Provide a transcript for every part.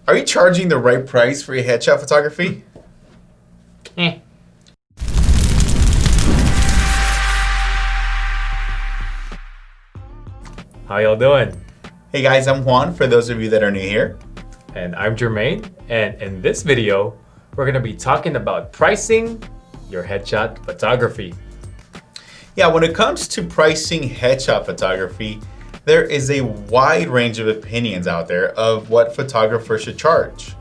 Are you charging the right price for your headshot photography? How y'all doing? Hey guys, I'm Juan for those of you that are new here. And I'm Jermaine, and in this video, we're gonna be talking about pricing your headshot photography. Yeah, when it comes to pricing headshot photography, there is a wide range of opinions out there of what photographers should charge.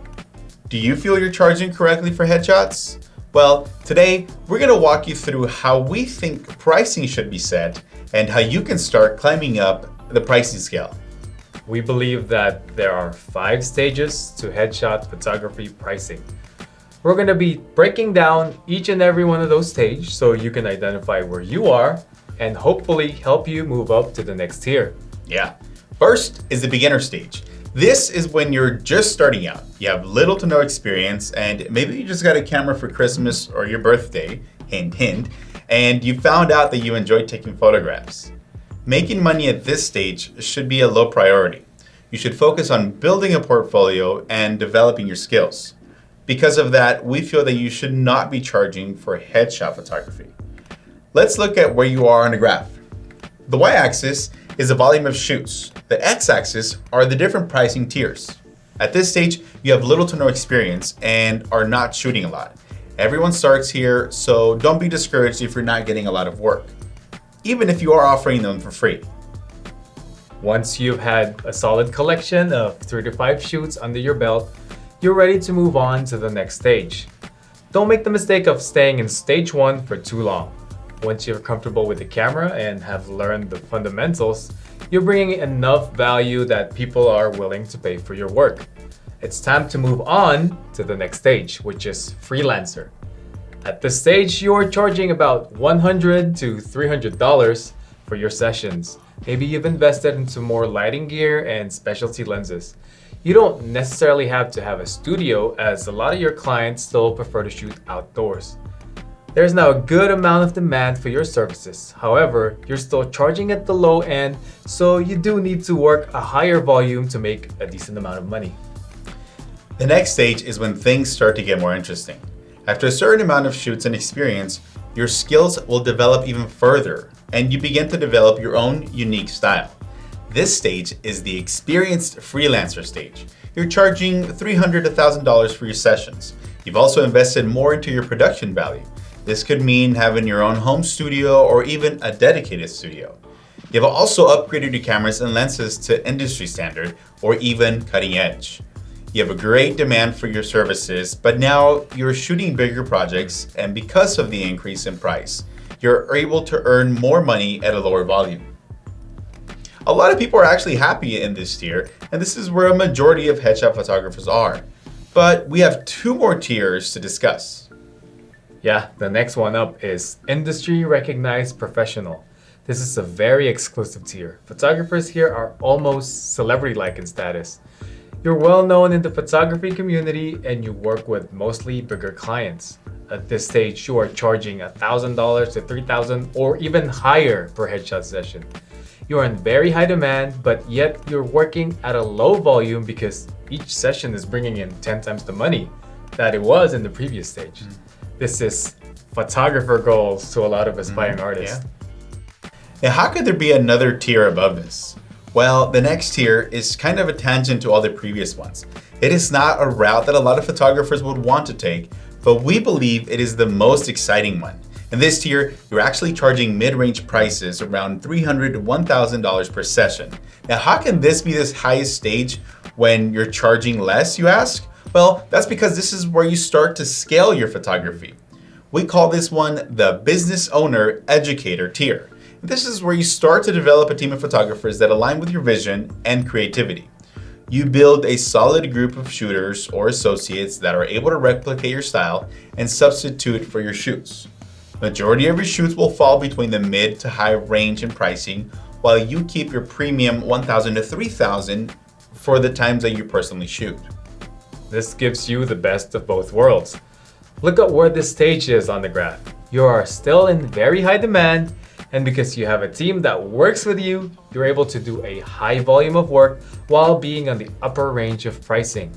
Do you feel you're charging correctly for headshots? Well, today we're gonna walk you through how we think pricing should be set and how you can start climbing up the pricing scale. We believe that there are 5 stages to headshot photography pricing. We're gonna be breaking down each and every one of those stages so you can identify where you are and hopefully help you move up to the next tier. Yeah. First is the beginner stage. This is when you're just starting out. You have little to no experience and maybe you just got a camera for Christmas or your birthday, hint hint, and you found out that you enjoy taking photographs. Making money at this stage should be a low priority. You should focus on building a portfolio and developing your skills. Because of that, we feel that you should not be charging for headshot photography. Let's look at where you are on the graph. The y-axis is the volume of shoots. The x-axis are the different pricing tiers. At this stage, you have little to no experience and are not shooting a lot. Everyone starts here, so don't be discouraged if you're not getting a lot of work, even if you are offering them for free. Once you've had a solid collection of 3 to 5 shoots under your belt, you're ready to move on to the next stage. Don't make the mistake of staying in stage 1 for too long. Once you're comfortable with the camera and have learned the fundamentals, you're bringing enough value that people are willing to pay for your work. It's time to move on to the next stage, which is Freelancer. At this stage, you're charging about $100 to $300 for your sessions. Maybe you've invested into more lighting gear and specialty lenses. You don't necessarily have to have a studio, as a lot of your clients still prefer to shoot outdoors. There's now a good amount of demand for your services. However, you're still charging at the low end, so you do need to work a higher volume to make a decent amount of money. The next stage is when things start to get more interesting. After a certain amount of shoots and experience, your skills will develop even further, and you begin to develop your own unique style. This stage is the experienced freelancer stage. You're charging $300 to $1,000 for your sessions. You've also invested more into your production value. This could mean having your own home studio or even a dedicated studio. You've also upgraded your cameras and lenses to industry standard or even cutting edge. You have a great demand for your services, but now you're shooting bigger projects, and because of the increase in price, you're able to earn more money at a lower volume. A lot of people are actually happy in this tier, and this is where a majority of headshot photographers are. But we have 2 more tiers to discuss. Yeah, the next one up is Industry Recognized Professional. This is a very exclusive tier. Photographers here are almost celebrity-like in status. You're well known in the photography community and you work with mostly bigger clients. At this stage, you are charging $1,000 to $3,000 or even higher per headshot session. You are in very high demand, but yet you're working at a low volume because each session is bringing in 10 times the money that it was in the previous stage. This is photographer goals to a lot of aspiring artists. Yeah. Now, how could there be another tier above this? Well, the next tier is kind of a tangent to all the previous ones. It is not a route that a lot of photographers would want to take, but we believe it is the most exciting one. In this tier, you're actually charging mid-range prices around $300 to $1,000 per session. Now, how can this be this highest stage when you're charging less, you ask? Well, that's because this is where you start to scale your photography. We call this one the business owner educator tier. This is where you start to develop a team of photographers that align with your vision and creativity. You build a solid group of shooters or associates that are able to replicate your style and substitute for your shoots. Majority of your shoots will fall between the mid to high range in pricing, while you keep your premium $1,000 to $3,000 for the times that you personally shoot. This gives you the best of both worlds. Look at where this stage is on the graph. You are still in very high demand, and because you have a team that works with you, you're able to do a high volume of work while being on the upper range of pricing.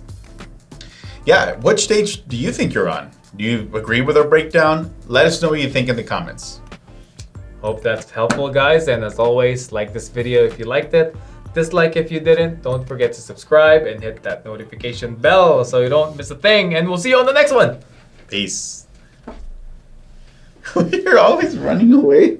Yeah, which stage do you think you're on? Do you agree with our breakdown? Let us know what you think in the comments. Hope that's helpful, guys. And as always, like this video if you liked it. Dislike if you didn't. Don't forget to subscribe and hit that notification bell so you don't miss a thing. And we'll see you on the next one. Peace. You're always running away.